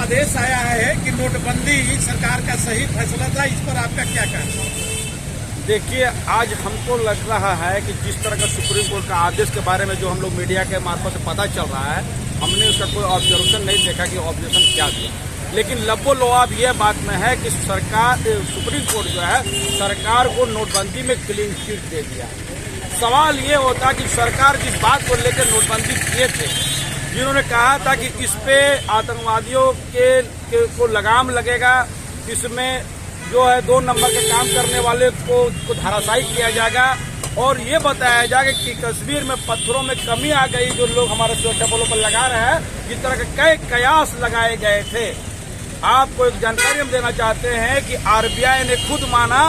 आदेश आया है कि नोटबंदी सरकार का सही फैसला था, इस पर आपका क्या कहना है? देखिए, आज हमको लग रहा है कि जिस तरह का सुप्रीम कोर्ट का आदेश के बारे में जो हम लोग मीडिया के मार्फत से पता चल रहा है, हमने उसका कोई ऑब्जर्वेशन नहीं देखा कि ऑब्जेक्शन क्या दिया। लेकिन लबो-लबाब ये बात में है कि सुप्रीम कोर्ट जो है सरकार को नोटबंदी में क्लीन चिट दे दिया। सवाल ये होता कि सरकार जिस बात को लेकर नोटबंदी किए थे, जिन्होंने कहा था कि इस पे आतंकवादियों को लगाम लगेगा, इसमें जो है 2 नंबर के काम करने वाले को धराशायी किया जाएगा और ये बताया जाएगा कि कश्मीर में पत्थरों में कमी आ गई, जो लोग हमारे सुरक्षा बलों पर लगा रहे हैं, इस तरह के कई कयास लगाए गए थे। आपको एक जानकारी हम देना चाहते हैं कि आरबीआई ने खुद माना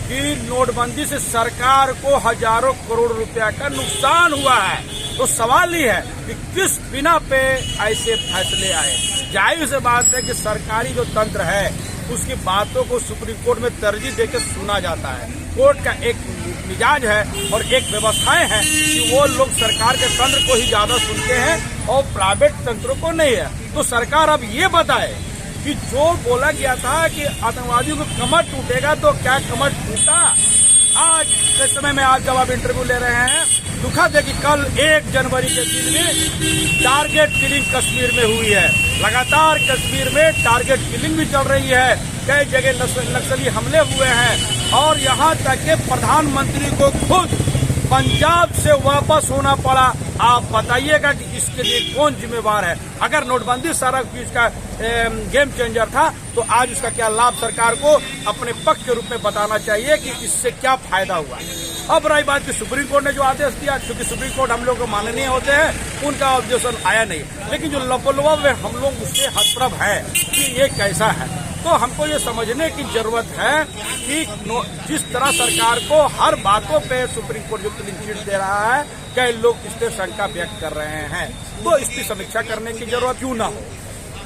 कि नोटबंदी से सरकार को हजारों करोड़ रुपया का नुकसान हुआ है। तो सवाल ही है कि किस बिना पे ऐसे फैसले आए। जाहिर सी बात है कि सरकारी जो तंत्र है उसकी बातों को सुप्रीम कोर्ट में तरजीह देकर सुना जाता है। कोर्ट का एक मिजाज है और एक व्यवस्थाएं हैं कि वो लोग सरकार के तंत्र को ही ज्यादा सुनते हैं और प्राइवेट तंत्रों को नहीं है। तो सरकार अब ये बताए कि जो बोला गया था कि आतंकवादियों को कमर टूटेगा, तो क्या कमर टूटा? आज के समय में आज जब आप इंटरव्यू ले रहे हैं, दुखद है कि कल 1 जनवरी के दिन में टारगेट किलिंग कश्मीर में हुई है। लगातार कश्मीर में टारगेट किलिंग भी चल रही है, कई जगह नक्सली हमले हुए हैं और यहाँ तक के प्रधानमंत्री को खुद पंजाब से वापस होना पड़ा। आप बताइएगा कि इसके लिए कौन जिम्मेवार है? अगर नोटबंदी सारा चीज का गेम चेंजर था तो आज उसका क्या लाभ सरकार को अपने पक्ष के रूप में बताना चाहिए कि इससे क्या फायदा हुआ। अब रही बात कि सुप्रीम कोर्ट ने जो आदेश दिया, क्योंकि सुप्रीम कोर्ट हम लोग को माननीय होते हैं, उनका ऑब्जेक्शन आया नहीं। लेकिन जो लबो-लबाब है हम लोग उससे हतप्रभ है कि ये कैसा है। तो हमको ये समझने की जरूरत है कि जिस तरह सरकार को हर बातों पे सुप्रीम कोर्ट जो क्लीन चिट दे रहा है, कई लोग इस पे शंका व्यक्त कर रहे हैं, तो इसकी समीक्षा करने की जरूरत क्यों ना हो।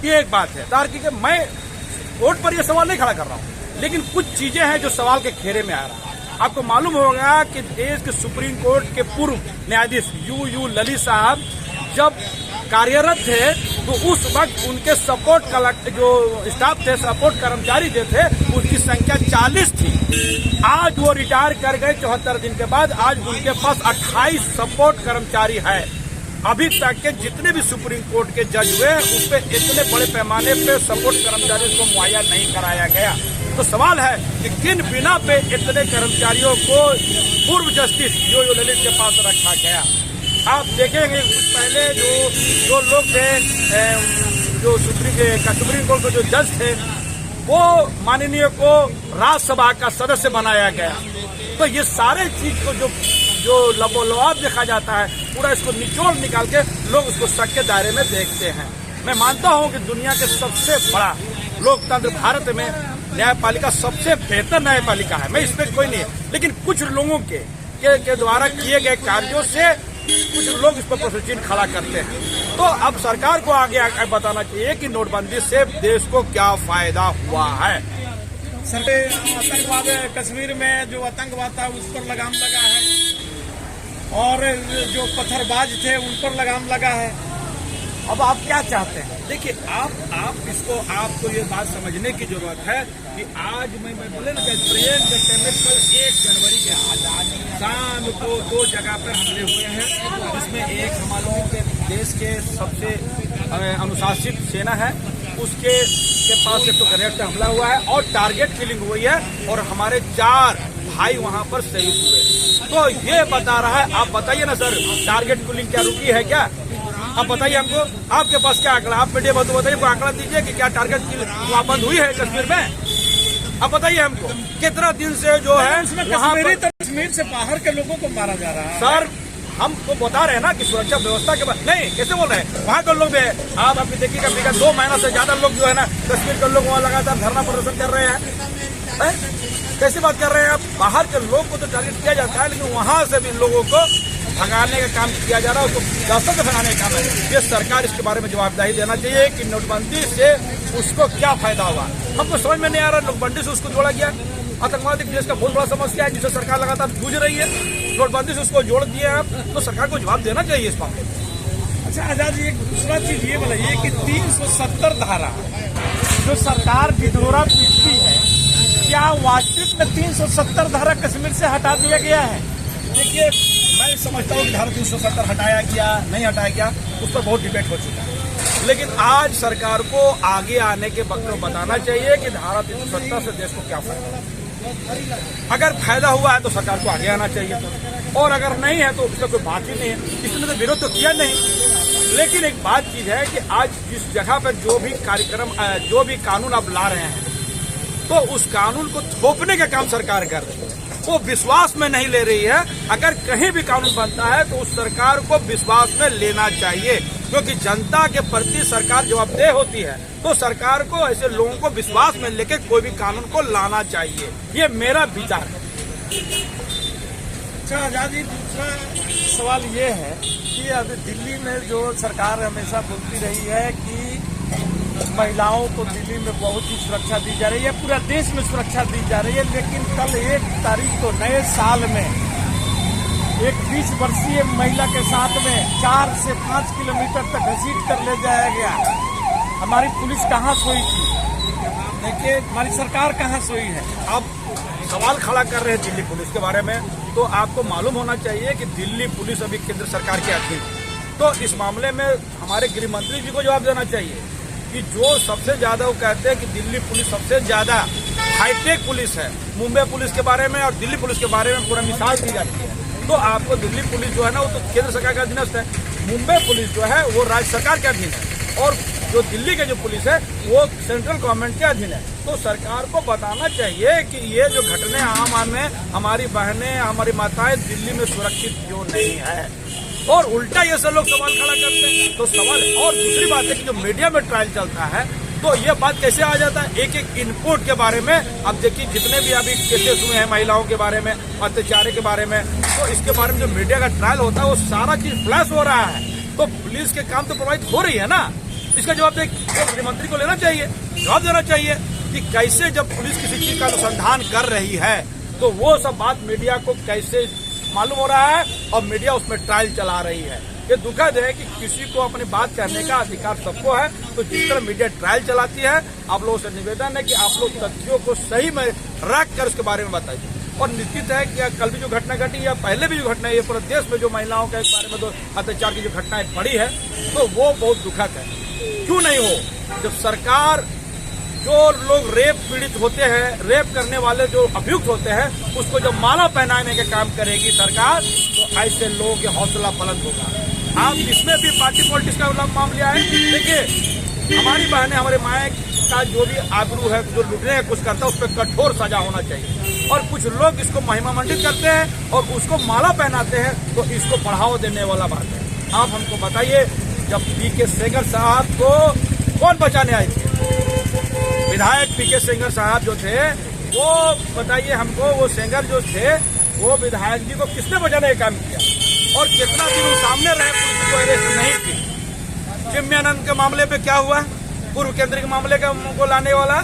ये एक बात है तार्किक। मैं कोर्ट पर यह सवाल नहीं खड़ा कर रहा हूँ, लेकिन कुछ चीजें हैं जो सवाल के घेरे में आ रहा है। आपको मालूम होगा कि देश के सुप्रीम कोर्ट के पूर्व न्यायाधीश यू ललित साहब जब कार्यरत थे तो उस वक्त उनके सपोर्ट जो स्टाफ थे, सपोर्ट कर्मचारी जो थे, उसकी संख्या 40 थी। आज वो रिटायर कर गए 74 दिन के बाद। आज उनके पास 28 सपोर्ट कर्मचारी है। अभी तक के जितने भी सुप्रीम कोर्ट के जज हुए उस पे इतने बड़े पैमाने पे सपोर्ट कर्मचारियों को मुहैया नहीं कराया गया। तो सवाल है कि किन बिना पे इतने कर्मचारियों को पूर्व जस्टिस यो ललित के पास रखा गया। आप देखेंगे कुछ पहले जो लोग थे, जो सुप्रीम कोर्ट के जो जज थे, वो माननीय को राज्यसभा का सदस्य बनाया गया। तो ये सारे चीज को जो लबो-लबाब देखा जाता है, पूरा इसको निचोड़ निकाल के लोग उसको शक के दायरे में देखते हैं। मैं मानता हूं कि दुनिया के सबसे बड़ा लोकतंत्र भारत में न्यायपालिका सबसे बेहतर न्यायपालिका है, मैं इसमें कोई नहीं है। लेकिन कुछ लोगों के द्वारा किए गए कार्यों से कुछ लोग इस पर प्रश्न खड़ा करते हैं। तो अब सरकार को आगे बताना चाहिए कि नोटबंदी से देश को क्या फायदा हुआ है। सर, आतंकवाद कश्मीर में जो आतंकवाद था उस पर लगाम लगा है और जो पत्थरबाज थे उन पर लगाम लगा है। अब आप क्या चाहते हैं? देखिए, आपको ये बात समझने की जरूरत है कि आज मैं बोले ना कि ट्रेन के कल 1 जनवरी के शाम को 2 जगह पर हमले हुए हैं, जिसमें एक हमारे के देश के सबसे अनुशासित सेना है, उसके पास एक तो ग्रेनेड से हमला हुआ है और टारगेट किलिंग हुई है और हमारे 4 भाई वहां पर शहीद हुए। तो ये बता रहा है, आप बताइए ना सर, टारगेट किलिंग क्या रुकी है क्या? आप बताइए हमको, आपके पास क्या आंकड़ा, आप मीडिया में तो बताइए, कोई आंकड़ा दीजिए कि क्या टारगेट किलिंग बंद हुई है कश्मीर में? आप बताइए हमको, कितना दिन से जो है कश्मीर से बाहर के लोगों को मारा जा रहा है। सर, हम तो बता रहे हैं ना कि सुरक्षा व्यवस्था के बाद नहीं, कैसे बोल रहे हैं? वहाँ के लोग भी आप अभी देखिएगा, विगत 2 महीना से ज्यादा लोग जो है ना कश्मीर के लोग वहाँ लगातार धरना प्रदर्शन कर रहे हैं। कैसी बात कर रहे हैं आप? बाहर के लोग को तो टारगेट किया जाता है, लेकिन वहाँ से भी लोगों को भगाने का काम किया जा रहा है, उसको रास्ते से भगाने का काम है। ये सरकार इसके बारे में जवाबदेही देना चाहिए कि नोटबंदी से उसको क्या फायदा हुआ। हमको समझ में नहीं आ रहा, नोटबंदी से उसको जोड़ा गया। आतंकवादी देश का बहुत बड़ा समस्या है जिसे सरकार लगातार जूझ रही है, नोटबंदी से उसको जोड़ दिए आप, तो सरकार को जवाब देना चाहिए इस मामले में। अच्छा आजाद जी, एक दूसरा चीज ये बताइए कि 370 धारा जो सरकार ढिढोरा पीटती है, क्या वास्तविक में 370 धारा कश्मीर से हटा दिया गया है? देखिए, मैं समझता हूँ कि धारा 370 हटाया गया नहीं हटाया गया, उस पर बहुत डिबेट हो चुका है। लेकिन आज सरकार को आगे आने के वक्त में बताना चाहिए कि धारा 370 से देश को क्या फायदा है। अगर फायदा हुआ है तो सरकार को आगे आना चाहिए, और अगर नहीं है तो उसका कोई बात ही नहीं है। इसने तो विरोध तो किया नहीं। लेकिन एक बात चीज है कि आज जिस जगह पर जो भी कार्यक्रम, जो भी कानून आप ला रहे हैं, तो उस कानून को थोपने का काम सरकार कर रही है, वो विश्वास में नहीं ले रही है। अगर कहीं भी कानून बनता है तो उस सरकार को विश्वास में लेना चाहिए, क्योंकि जनता के प्रति सरकार जवाबदेह होती है। तो सरकार को ऐसे लोगों को विश्वास में लेकर कोई भी कानून को लाना चाहिए, ये मेरा विचार है। अच्छा आजादी, दूसरा सवाल ये है कि अभी दिल्ली में जो सरकार हमेशा बोलती रही है कि महिलाओं को दिल्ली में बहुत ही सुरक्षा दी जा रही है, पूरा देश में सुरक्षा दी जा रही है, लेकिन कल 1 तारीख को नए साल में एक 20 वर्षीय महिला के साथ में 4 से 5 किलोमीटर तक घसीट कर ले जाया गया। हमारी पुलिस कहाँ सोई थी? देखिए, हमारी सरकार कहाँ सोई है? आप सवाल खड़ा कर रहे हैं दिल्ली पुलिस के बारे में, तो आपको मालूम होना चाहिए कि दिल्ली पुलिस अभी केंद्र सरकार के अधीन है। तो इस मामले में हमारे गृह मंत्री जी को जवाब देना चाहिए कि जो सबसे ज्यादा, वो कहते हैं कि दिल्ली पुलिस सबसे ज्यादा हाईटेक पुलिस है। मुंबई पुलिस के बारे में और दिल्ली पुलिस के बारे में पूरा मिसाल दी जाती है। तो आपको दिल्ली पुलिस जो है ना, वो तो केंद्र सरकार का अधीनस्थ है। मुंबई पुलिस जो है वो राज्य सरकार के अधीन है, और जो दिल्ली के जो पुलिस है वो सेंट्रल गवर्नमेंट के अधीन है। तो सरकार को बताना चाहिए कि ये जो घटने आम आदमी, हमारी बहनें, हमारी माताएं दिल्ली में सुरक्षित क्यों नहीं है, और उल्टा ये सब लोग सवाल खड़ा करते हैं। तो सवाल, और दूसरी बात है कि जो मीडिया में ट्रायल चलता है, तो ये बात कैसे आ जाता है एक एक इनपुट के बारे में। अब देखिए, जितने भी अभी केसेस हुए हैं महिलाओं के बारे में, अत्याचार के बारे में, तो इसके बारे में जो मीडिया का ट्रायल होता है वो सारा चीज फ्लैश हो रहा है। तो पुलिस के काम तो प्रभावित हो रही है ना, इसका जवाब गृहमंत्री को लेना चाहिए, जवाब देना चाहिए कि कैसे जब पुलिस किसी चीज का अनुसंधान कर रही है तो वो सब बात मीडिया को कैसे मालूम हो रहा है, और मीडिया उसमें ट्रायल चला रही है। ये दुखद है कि किसी को अपनी बात करने का अधिकार सबको है, तो जिस तरह मीडिया ट्रायल चलाती है, आप लोगों से निवेदन है कि आप लोग तथ्यों को सही में रख कर उसके बारे में बताइए। और निश्चित है कि कल भी जो घटना घटी या पहले भी जो घटना है, ये पूरे देश में जो महिलाओं के बारे में जो अत्याचार की जो घटनाएं पड़ी है, तो वो बहुत दुखद है। क्यों नहीं हो? जब सरकार जो लोग रेप पीड़ित होते हैं, रेप करने वाले जो अभियुक्त होते हैं, उसको जब माला पहनाने का काम करेगी सरकार, तो ऐसे लोगों के हौसला बुलंद होगा। आप इसमें भी पार्टी पॉलिटिक्स का मामला है। देखिए, हमारी बहनें, हमारे माए का जो भी आबरू है, जो लुटने का कुछ करता है, उस पर कठोर सजा होना चाहिए। और कुछ लोग इसको महिमा मंडित करते हैं और उसको माला पहनाते हैं, तो इसको बढ़ावा देने वाला बात है। आप हमको बताइए, जब पीके सेंगर साहब को कौन बचाने आए थे? विधायक पीके सेंगर साहब जो थे, वो बताइए हमको, वो सेंगर जो थे, वो विधायक जी को किसने बचाने का काम किया? और कितना दिन वो सामने रहे, पुलिस को अरेस्ट नहीं की। चिन्मयानंद के मामले पे क्या हुआ? पूर्व केंद्रीय के मामले को लाने वाला।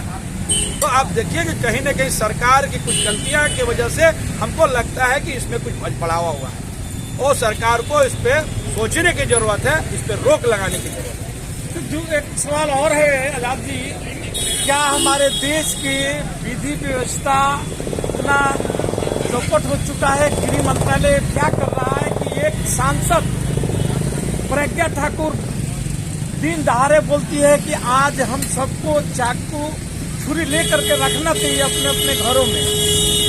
तो आप देखिए कि कहीं न कहीं सरकार की कुछ गलतियां की वजह से हमको लगता है कि इसमें कुछ भजपड़ावा हुआ है, और सरकार को इस पे सोचने की जरूरत है, इस पे रोक लगाने की जरूरत है। तो जो एक सवाल और है आजाद जी, क्या हमारे देश की विधि व्यवस्था इतना चौपट हो चुका है? गृह मंत्रालय क्या कर रहा है कि एक सांसद प्रज्ञा ठाकुर दिन दहाड़े बोलती है कि आज हम सबको चाकू छुरी लेकर के रखना चाहिए अपने अपने घरों में।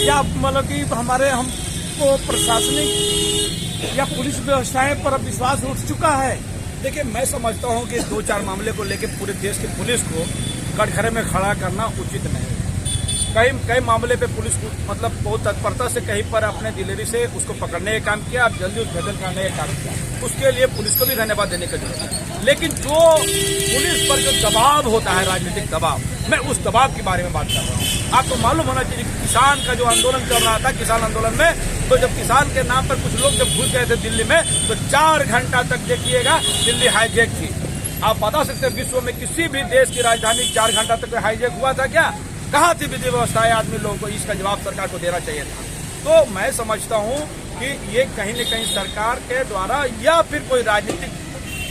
क्या मतलब कि हमको प्रशासनिक या पुलिस व्यवस्थाएं पर अब विश्वास उठ चुका है? देखिए, मैं समझता हूं कि 2-4 मामले को लेकर पूरे देश की पुलिस को कटघरे में खड़ा करना उचित नहीं है। कई मामले पे पुलिस को मतलब बहुत तत्परता से कहीं पर अपने दिलेरी से उसको पकड़ने का काम किया और जल्दी उस भेदन करने का काम किया, उसके लिए पुलिस को भी धन्यवाद देने की जरूरत है। लेकिन जो पुलिस पर जो दबाव होता है, राजनीतिक दबाव, मैं उस दबाव के बारे में बात कर रहा हूँ। आपको मालूम होना चाहिए कि किसान का जो आंदोलन चल रहा था, किसान आंदोलन में, तो जब किसान के नाम पर कुछ लोग जब घुस गए थे दिल्ली में, तो 4 घंटा तक देखिएगा दिल्ली हाईजैक थी। आप बता सकते हैं विश्व में किसी भी देश की राजधानी 4 घंटा तक हाईजैक हुआ था क्या? कहाँ थी विधि व्यवस्था? आदमी लोगों को इसका जवाब सरकार को देना चाहिए था। तो मैं समझता हूँ कि ये कहीं न कहीं सरकार के द्वारा या फिर कोई राजनीतिक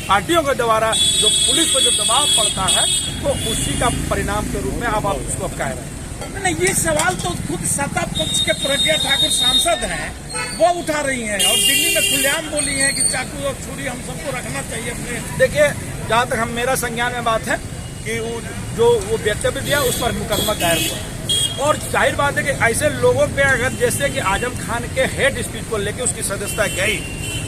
पार्टियों के द्वारा जो पुलिस पर जो दबाव पड़ता है, तो उसी का परिणाम के रूप में आप उसको कह रहे हैं। नहीं, ये सवाल तो खुद सत्ता पक्ष के प्रज्ञा ठाकुर सांसद हैं, वो उठा रही हैं और दिल्ली में खुलेआम बोली हैं कि चाकू और छुरी हम सबको रखना चाहिए अपने। देखिए, जहाँ तक हम मेरा संज्ञान में बात है कि वो वक्तव्य दिया उस पर मुकदमा दायर हुआ, और जाहिर बात है कि ऐसे लोगों पे अगर जैसे कि आजम खान के हेड स्पीच को लेकर उसकी सदस्यता गई,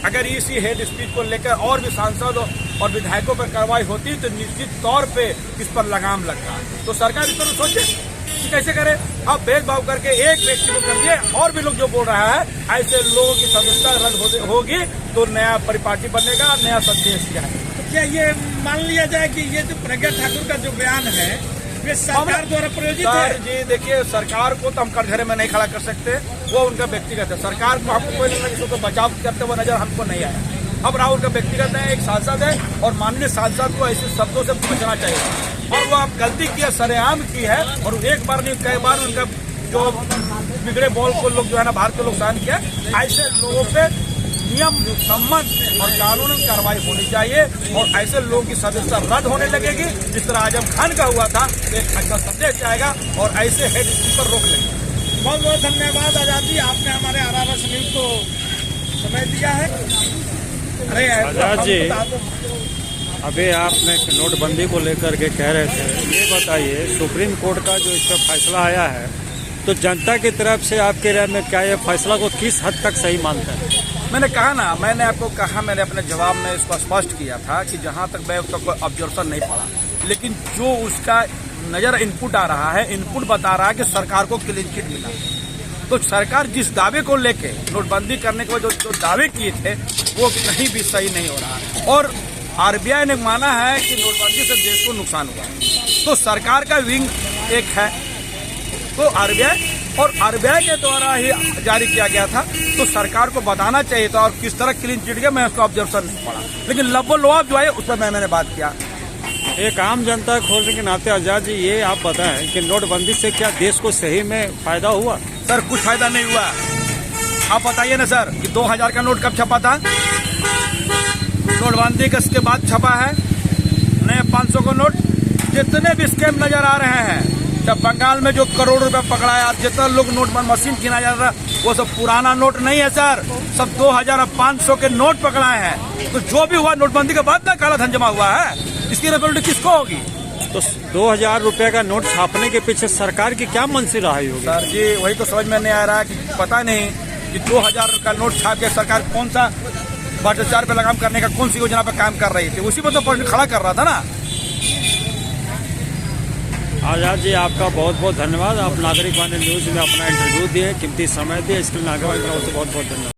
अगर इसी हेड स्पीच को लेकर और भी सांसद और विधायकों पर कार्रवाई होती तो निश्चित तौर पे इस पर लगाम लगता। तो सरकार इस पर सोचे कि कैसे करे। अब भेदभाव करके एक व्यक्ति को कर दिए, और भी लोग जो बोल रहा है ऐसे लोगों की सदस्यता रद्द होगी तो नया परिपाटी बनेगा, नया संदेश क्या है। तो क्या ये मान लिया जाए कि ये जो प्रज्ञा ठाकुर का जो बयान है वे सरकार द्वारा प्रायोजित है? जी देखिए, सरकार को तो हम कटघरे में नहीं खड़ा कर सकते, वो उनका व्यक्तिगत है। सरकार को हमको कोई नहीं, उसको बचाव करते हुए नजर हमको नहीं आया। अब राहुल का व्यक्तिगत है, एक सांसद है, और माननीय सांसद को ऐसे शब्दों से बचना चाहिए। और वो आप गलती की है, सरेआम की है, और एक बार नहीं कई बार उनका जो बिगड़े बॉल को लोग जो है ना भारतीय लोग सहन किया। ऐसे लोगों पे नियम सम्मत और कानूनी कार्रवाई होनी चाहिए, और ऐसे लोगों की सदस्यता रद्द होने लगेगी। जिस तरह आजम खान का हुआ था, एक अच्छा संदेश जाएगा और ऐसे हेड स्पीच पर रोक लेंगे। बहुत बहुत धन्यवाद आजाद जी, आपने हमारे RRS न्यूज को समय दिया है। अरे आजाद जी, अभी आपने नोटबंदी को लेकर के कह रहे थे, ये बताइए सुप्रीम कोर्ट का जो इस पर फैसला आया है, तो जनता की तरफ से आपके राय में क्या ये फैसला को किस हद तक सही मानता है? मैंने कहा ना, मैंने आपको कहा, मैंने अपने जवाब में इसको स्पष्ट किया था कि जहां तक मैं उसका कोई ऑब्जर्वेशन नहीं पड़ा, लेकिन जो उसका नजर इनपुट आ रहा है, इनपुट बता रहा है कि सरकार को क्लीन चिट मिला। तो सरकार जिस दावे को लेके नोटबंदी करने के बाद जो दावे किए थे वो कहीं भी सही नहीं हो रहा, और RBI ने माना है कि नोटबंदी से देश को नुकसान हुआ। तो सरकार का विंग एक है, तो RBI के द्वारा ही जारी किया गया था, तो सरकार को बताना चाहिए था। और किस तरह क्लीन चिट गया, मैं उसका ऑब्जर्वेशन नहीं पड़ा, लेकिन लबोलवाब जो है उस पर मैंने बात किया। एक आम जनता खोलने के नाते आजाद जी, ये आप बताएं कि नोटबंदी से क्या देश को सही में फायदा हुआ? सर, कुछ फायदा नहीं हुआ। आप बताइए ना सर कि 2000 का नोट कब छपा था? नोटबंदी के बाद छपा है। नए 500 का नोट, जितने भी स्कैम नजर आ रहे हैं, जब बंगाल में जो करोड़ रुपए पकड़ाया, जितना लोग नोट मशीन गिना जा रहा, वो सब पुराना नोट नहीं है सर, सब 2500 के नोट पकड़ाए हैं। तो जो भी हुआ नोटबंदी के बाद ना काला धन जमा हुआ है, इसकी रिजल्ट किसको होगी? तो 2000 रुपए का नोट छापने के पीछे सरकार की क्या मनसी रही होगी? सर जी, वही तो समझ में नहीं आ रहा है कि पता नहीं कि 2000 का नोट छाप के सरकार कौन सा भ्रष्टाचार पे लगाम करने का कौन सी योजना पे काम कर रही थी, उसी पर तो खड़ा कर रहा था ना। आजाद जी, आपका बहुत बहुत धन्यवाद। आप नागरिक वाणी न्यूज में अपना इंटरव्यू दिए, कीमती समय दिए, इसके लिए नागरिक वाणी से बहुत बहुत धन्यवाद।